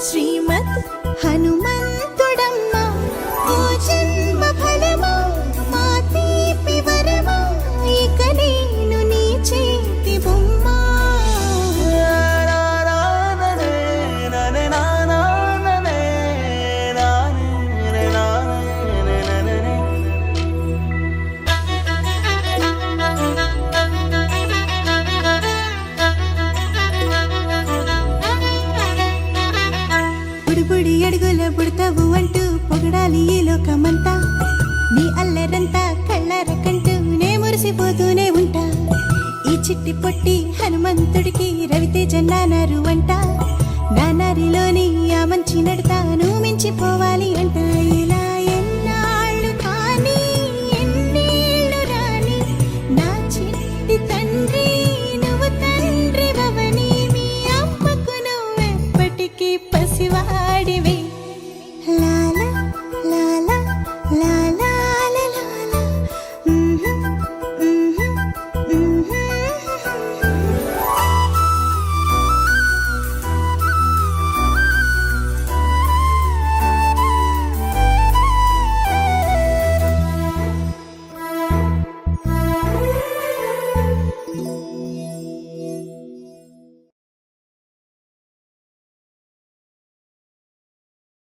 శ్రీమద్ హనుమంతుడమ్మ ఓ జన్మ ఫలమా మా తీపి వరమా ఇక నేను నీ చేతి బొమ్మ బుడి అడుగుల బుడతావు అంటూ పొగడాలి ఈ లోకమంతా నీ అల్లరంతా కళ్ళారకంటూ నే మురిసిపోతూనే ఉంటా ఈ చిట్టి పొట్టి హనుమంతుడికి రవితేజ నానారు అంట నానారిలోని ఆ మంచి నడతాను మించిపోవాలి అంట ఇలా ఎన్నాళ్ళు కానీ ఎన్నేళ్ళు రాని నా చిట్టి తండ్రి నువ్వు తండ్రి భవని మీ అమ్మకు నువ్వెప్పటికీ పసివాడివి